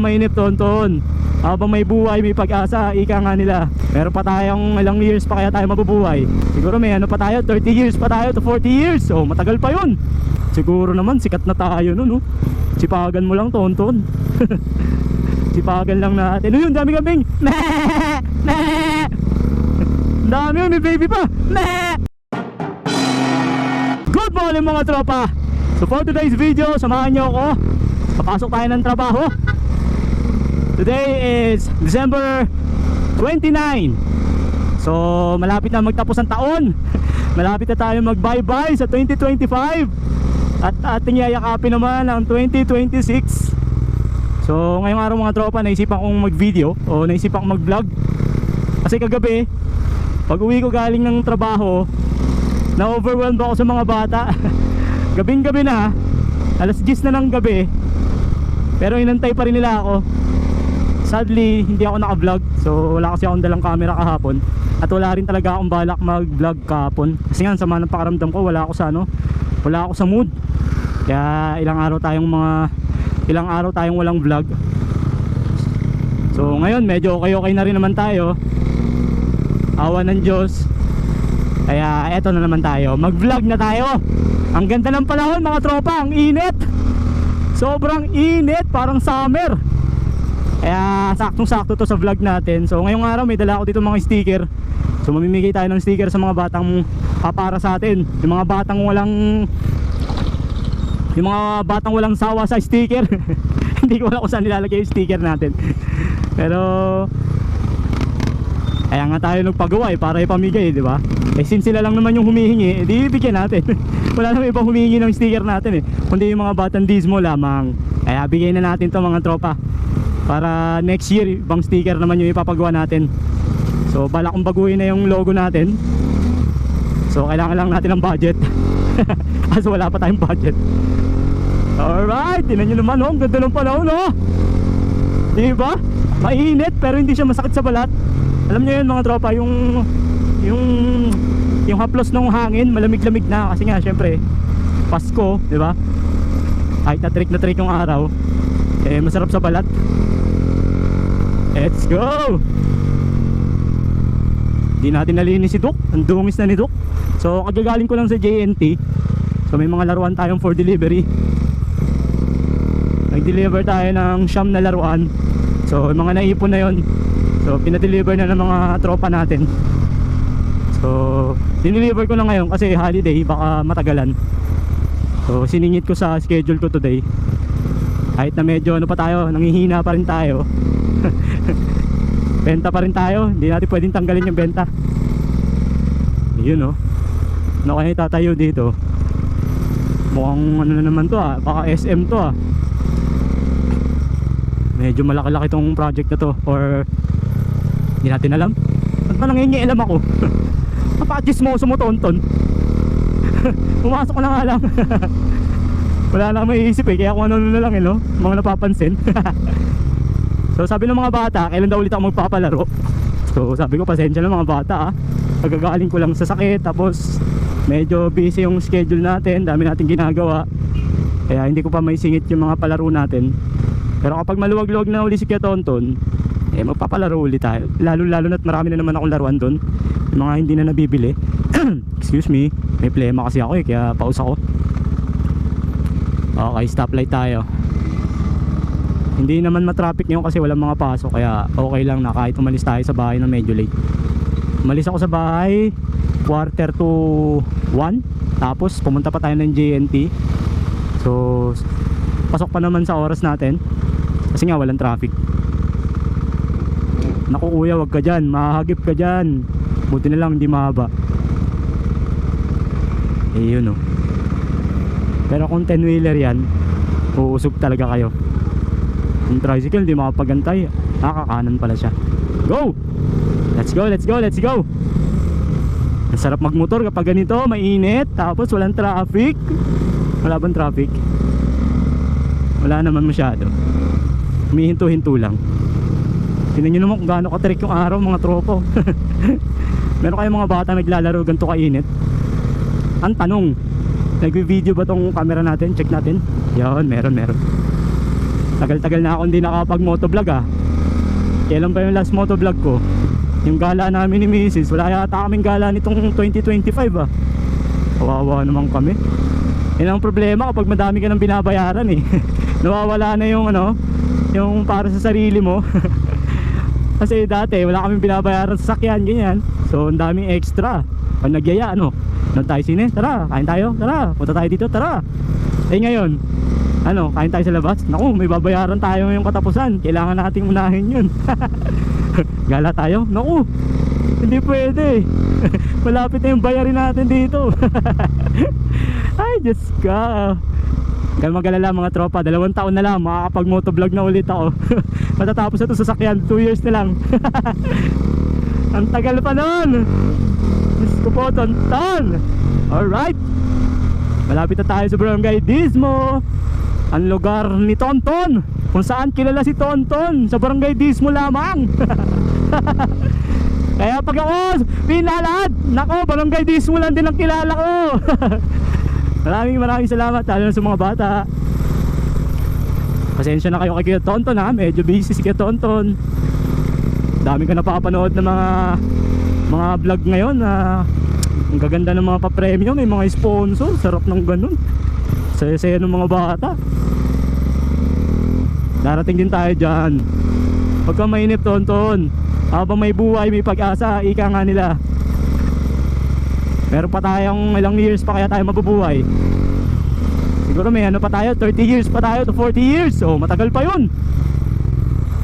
ng mainit, tonton. Habang may buhay, may pag-asa, ika nga nila. Meron pa tayong ilang years pa kaya tayo mabubuhay. Siguro may ano pa tayo, 30 years pa tayo to 40 years. Oh, matagal pa yun. Siguro naman, sikat na tayo nun, no? Sipagan mo lang, tonton. Sipagan lang natin. Yun, dami kambing. Dami, may baby pa. Good morning mga tropa. So for today's video, samahan nyo ako. Papasok tayo ng trabaho. Today is December 29. So malapit na magtapos ang taon. Malapit na tayo mag bye bye sa 2025. At ating yayakapin naman ang 2026. So ngayong araw mga tropa, naisipan kong mag video o naisipan kong mag vlog. Kasi kagabi, pag uwi ko galing ng trabaho, na overwhelmed ako sa mga bata. Gabing gabi na, alas 10 na ng gabi, pero inantay pa rin nila ako. Sadly, hindi ako naka-vlog. So wala kasi akong dalang camera kahapon. At wala rin talaga akong balak mag-vlog kahapon. Kasi nga, sama ng pakaramdam ko, wala ako sa wala ako sa mood. Kaya ilang araw tayong walang vlog. So ngayon, medyo okay na rin naman tayo. Awa ng Diyos. Kaya eto na naman tayo, mag-vlog na tayo. Ang ganda ng panahon mga tropa, ang init. Sobrang init, parang summer. Kaya saktong-sakto to sa vlog natin. So ngayong araw may dala ako dito mga sticker. So mamimigay tayo ng sticker sa mga batang para sa atin. Yung mga batang walang sawa sa sticker. Hindi ko alam kung saan nilalagay yung sticker natin. Pero kaya nga tayo nagpagawa para ipamigay, di ba? Eh since sila lang naman yung humihingi, di bigyan natin. Wala naman ibang humihingi ng sticker natin kundi yung mga batang dismo lamang. Kaya bigay na natin to mga tropa. Para next year, ibang sticker naman yung ipapagawa natin. So balak kong baguhin na yung logo natin. So kailangan lang natin ng budget. Kasi wala pa tayong budget. Alright, tingnan nyo naman, ang ganda ng panahon, diba? Mainit pero hindi siya masakit sa balat. Alam nyo yun mga tropa, yung haplos ng hangin, malamig-lamig na. Kasi nga syempre Pasko, diba? Kahit na trick yung araw, eh masarap sa balat. Let's go! Di natin nalinis si Duk, ang dungis na ni Duk. So kagagaling ko lang sa JNT. So may mga laruan tayong for delivery. Nag-deliver tayo ng siyam na laruan. So mga naipon na yon. So pinadeliver na ng mga tropa natin. So dineliver ko na ngayon kasi holiday, baka matagalan. So siningit ko sa schedule ko today. Kahit na medyo pa tayo, nangihina pa rin tayo. Benta pa rin tayo, hindi natin pwedeng tanggalin yung benta. Yun ano kaya tatayo dito? Mukhang ano na naman to baka SM to Medyo malaki-laki tong project na to. Or hindi natin alam. Ba't ba nangingialam ako? Napaka-chismoso mo, tonton. Pumasok ko na nga lang. Wala na akong maiisip kaya kung ano na lang mga napapansin. So sabi ng mga bata, kailan daw ulit ako magpapalaro. So sabi ko, pasensya na mga bata Pagkagaling ko lang sa sakit, tapos medyo busy yung schedule natin, dami natin ginagawa. Kaya hindi ko pa maisingit yung mga palaro natin. Pero kapag maluwag-luwag na uli si Kuya Tonton, magpapalaro ulit tayo. Lalo na't marami na naman akong laruan doon, yung mga hindi na nabibili. Excuse me, may plema kasi ako kaya pause ako. Okay, stoplight tayo. Hindi naman matraffic ngayon kasi walang mga pasok, kaya okay lang na kahit umalis tayo sa bahay na medyo late. Umalis ako sa bahay 1:45, tapos pumunta pa tayo ng JNT. So pasok pa naman sa oras natin kasi nga walang traffic. Naku kuya, wag ka dyan, mahagip ka dyan. Buti na lang hindi mahaba. Yun Pero kung 10-wheeler yan, uusog talaga kayo. Yung tricycle hindi makapagantay, nakakanan pala siya. Go! Let's go, let's go, let's go! Ang sarap magmotor kapag ganito, mainit, tapos walang traffic. Wala bang traffic? Wala naman masyado. Humihinto-hinto lang. Tingnan nyo naman kung gaano ka-trick yung araw mga tropo. Meron kayong mga bata naglalaro ganito kainit? Ang tanong, nag-video ba tong camera natin? Check natin. Yan, meron. Tagal-tagal na ako hindi nakapag motovlog ah. Kailan ba yung last motovlog ko? Yung gala namin ni Mrs. Wala yata kaming gala nitong 2025 ah. Kawawa naman kami. Yan ang problema kapag madami ka ng binabayaran eh. Nawawala na yung ano, yung para sa sarili mo. Kasi dati wala kaming binabayaran sa sakyan, ganyan. So ang daming extra. Pag nagyaya, ano, doon tayo sine, tara, kain tayo, tara, punta tayo dito, tara. Eh ngayon, ano, kain tayo sa labas. Naku, may babayaran tayo ngayong katapusan. Kailangan nating unahin yun. Gala tayo, naku, hindi pwede. Malapit na yung bayarin natin dito. Ay, Diyos ka. Huwag mag-alala mga tropa, 2 taon na lang makakapag motovlog na ulit ako. Matatapos na ito sa sakyan, 2 years na lang. Ang tagal pa nun. Diyos ko po, Tonton. Alright, malapit na tayo sa Barangay Dismo, ang lugar ni Tonton, kung saan kilala si Tonton, sa Barangay Dismo lamang. Kaya pag ako pinalad, nako, Barangay Dismo lang din ang kilala ko. Maraming salamat, lalo na sa mga bata. Pasensya na kayo kay Kuya Tonton ha, medyo busy si Kuya Tonton. Dami ko napapanood ng mga vlog ngayon na ang gaganda ng mga pa-premium, may mga sponsor, sarap ng ganun. Saya-saya ng mga bata. Darating din tayo dyan. Huwag kang mainip, Tonton. Habang may buhay, may pag-asa, ika nga nila. Meron pa tayong ilang years pa kaya tayo mabubuhay. Siguro may ano pa tayo, 30 years pa tayo to 40 years. So matagal pa yun.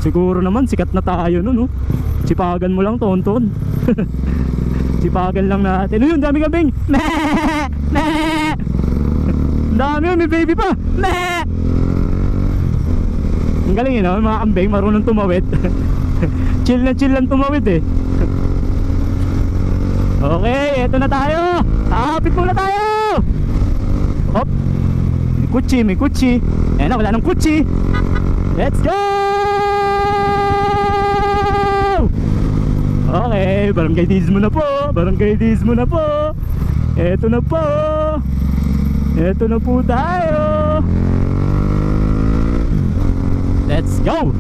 Siguro naman sikat na tayo nun, no? Sipagan mo lang, Tonton. Sipagan lang natin. Ayun, dami kambing. Dami yun, may baby pa. Ang galing yun, no? Mga kambing, marunong tumawid. Chill lang tumawid eh. Okay, eto na tayo. Hapit muna tayo. Hop. May kutsi. Ayan na, wala nang kutsi. Let's go. Okay, Barangay Dismo na po. Eto na po tayo. Let's go.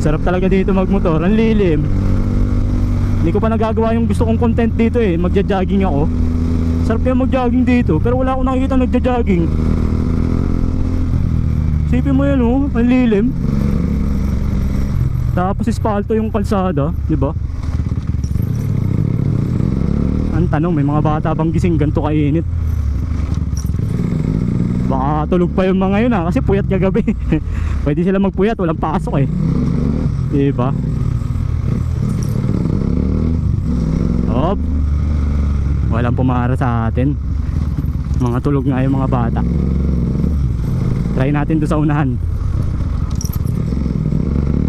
Sarap talaga dito magmotor, ang lilim. Hindi ko pa nagagawa yung gusto kong content dito eh, magja-jogging ako. Sarap kaya mag-jogging dito, pero wala akong nakikita nagja-jogging. Sipin mo yan oh, ang lilim. Tapos espalto yung kalsada, di ba? Ang tanong, may mga bata bang gising ganito kainit? Baka tulog pa yung mga yun kasi puyat kagabi. Pwede sila magpuyat, walang pasok eh. Diba? Hop. Walang pumara sa atin. Mga tulog nga yung mga bata. Try natin doon sa unahan.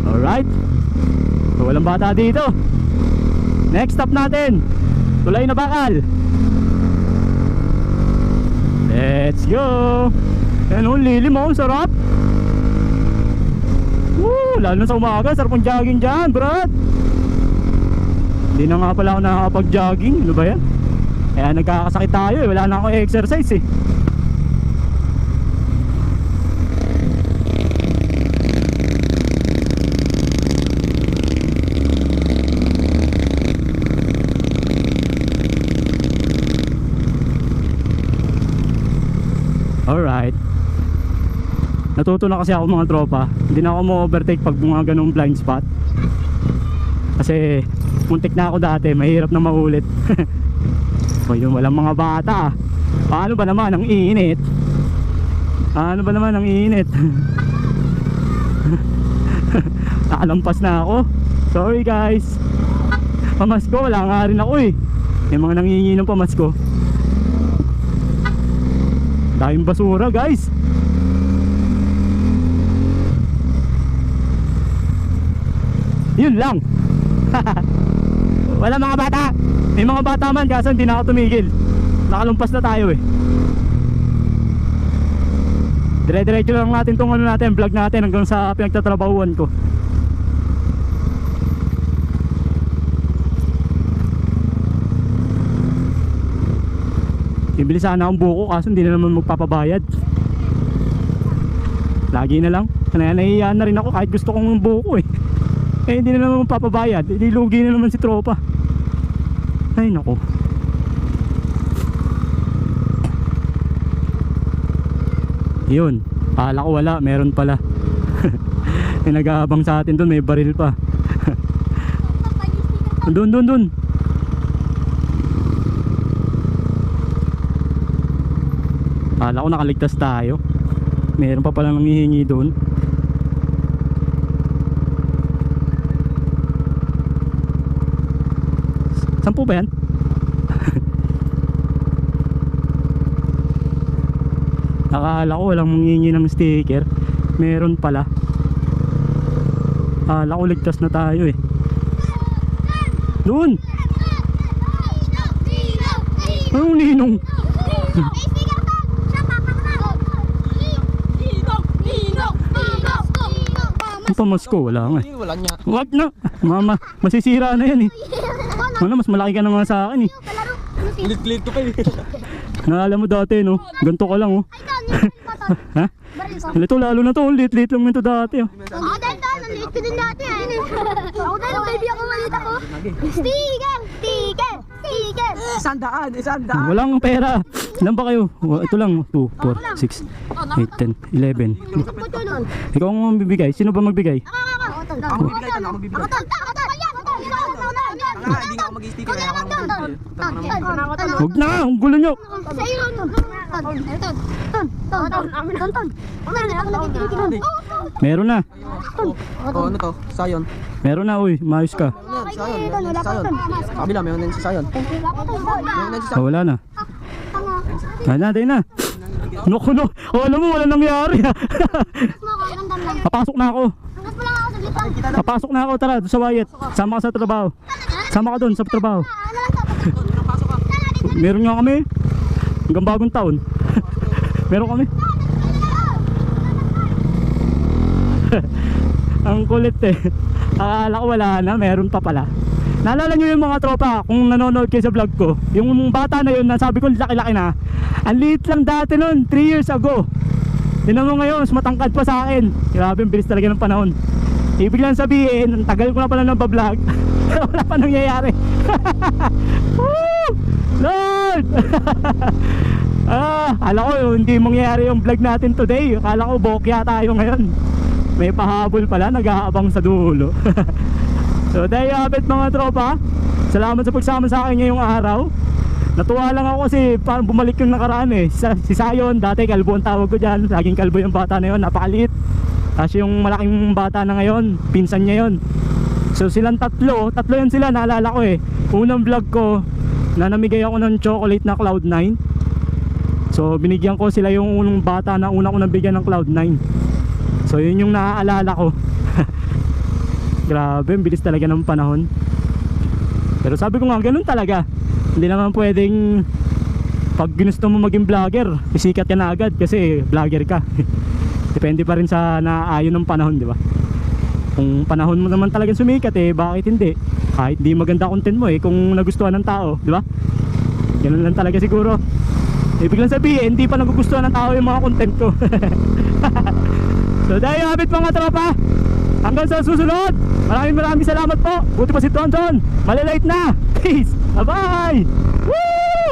Alright, so walang bata dito. Next stop natin, Tulay na Bakal. Let's go. Ano, lilim oh, sarap. Lalo na sa umaga, sarap ang jogging dyan, brad. Hindi na nga pala ako nakakapag-jogging. Ano ba yan? Kaya nagkakasakit tayo eh, wala na akong exercise eh. Alright, natuto na kasi ako mga tropa. Hindi na ako mo-overtake pag mga ganung blind spot. Kasi muntik na ako dati, mahirap na maulit. So yun, walang mga bata. Paano ba naman ang init? Nakalampas na ako. Sorry guys. Pamasko, wala nga rin ako eh. May mga nangingi ng pamasko. Daming basura guys. Yun lang. Wala mga bata. May mga bata man kaso hindi na ako tumigil. Nakalumpas na tayo eh. Dire-diretso lang natin tong ano natin, vlog natin hanggang sa pinagtatrabahuan ko. Bibili sana akong buko kaso hindi na naman magpapabayad. Lagi na lang. Nahihiya na rin ako kahit gusto kong buko eh. Eh hindi na naman papabayad. Hindi lugi na naman si tropa. Ay nako. Yun. Akala ko wala. Meron pala. May nag-aabang sa atin doon. May baril pa. Doon. Akala ko nakaligtas tayo. Meron pa palang nanghihingi doon. Saan po ba yan? Akala ko walang manghihingi ng sticker. Meron pala. Akala ko ligtas na tayo eh. Doon! Anong ninong? Ang pamasko, wala nga eh. Wala niya. Wag na! Mama, masisira na yan eh. Ano, mas malaki ka naman sa akin eh. Lit-lit ko pa eh. Naalala mo dati no? Ganto ka lang oh. Ha? Ito lalo na to, lit-lit lang nito dati oh. Ako dahil to, naliit ko din dati eh. Ako dahil, baby ako malit ako. Sticker! Sticker! Sticker! 100. Walang pera. Ilan ba kayo? Ito lang, 2, 4, 6, 8, 10, 11. Ikaw ang magbibigay? Sino ba magbigay? Ako magbibigay tan, ako magbibigay. Hindi nga ako mag-sticker kaya ako lang. Huwag na! Ang gulo nyo! Sa iyo, Meron na. Oh, ano to? Sayon. Meron na, uy. Maayos ka. Sayon. Sa kabila, meron din si Sayon. Meron din si Sayon. Wala na. Tayo na. Naku no. Oh, alam mo, wala nangyari ha. Papasok na ako. Papasok na ako, tara, doon sa Wyatt. Sama ka sa trabaho. Sama ka doon sa trabaho. Meron nga kami. Hanggang bagong taon. Meron kami. Ang kulit eh. Akala ko wala na, meron pa pala. Naalala nyo yung mga tropa kung nanonood kayo sa vlog ko. Yung bata na yun, nasabi ko laki-laki na. Ang liit lang dati nun, 3 years ago. Tinan mo ngayon, mas matangkad pa sa akin. Grabe, ang bilis talaga ng panahon. Ibig lang sabihin, ang tagal ko na pala ng vlog. Wala pa nangyayari. Woo! Lord! Akala ko hindi mangyayari yung vlog natin today. Akala ko bokya tayo ngayon. May pahabol pala, nag-aabang sa dulo. So there you have it mga tropa. Salamat sa pagsama sa akin ngayong araw. Natuwa lang ako kasi parang bumalik yung nakaraan eh. Si Sayon, dati kalbo ang tawag ko dyan. Laging kalbo yung bata na yun, napakaliit. Tapos yung malaking bata na ngayon, pinsan niya yun. So silang tatlo yan sila, naalala ko eh. Unang vlog ko, na namigay ako ng chocolate na Cloud9. So binigyan ko sila yung unang bata na una ko nabigyan ng Cloud9. So yun yung naaalala ko. Grabe, ang bilis talaga ng panahon. Pero sabi ko nga, ganun talaga. Hindi naman pwedeng pag ginusto mo maging vlogger, isikat ka na agad kasi vlogger ka. Depende pa rin sa naayon ng panahon, di ba? Kung panahon mo naman talagang sumikat eh, bakit hindi? Kahit di maganda content mo eh, kung nagustuhan ng tao, di ba? Ganun lang talaga siguro. Ibig lang sabihin, hindi pa nagugustuhan ng tao yung mga content ko. So dahil habit mga tropa, hanggang sa susunod, maraming salamat po. Buti pa si Tonton, malilate na. Peace, bye bye. Woo!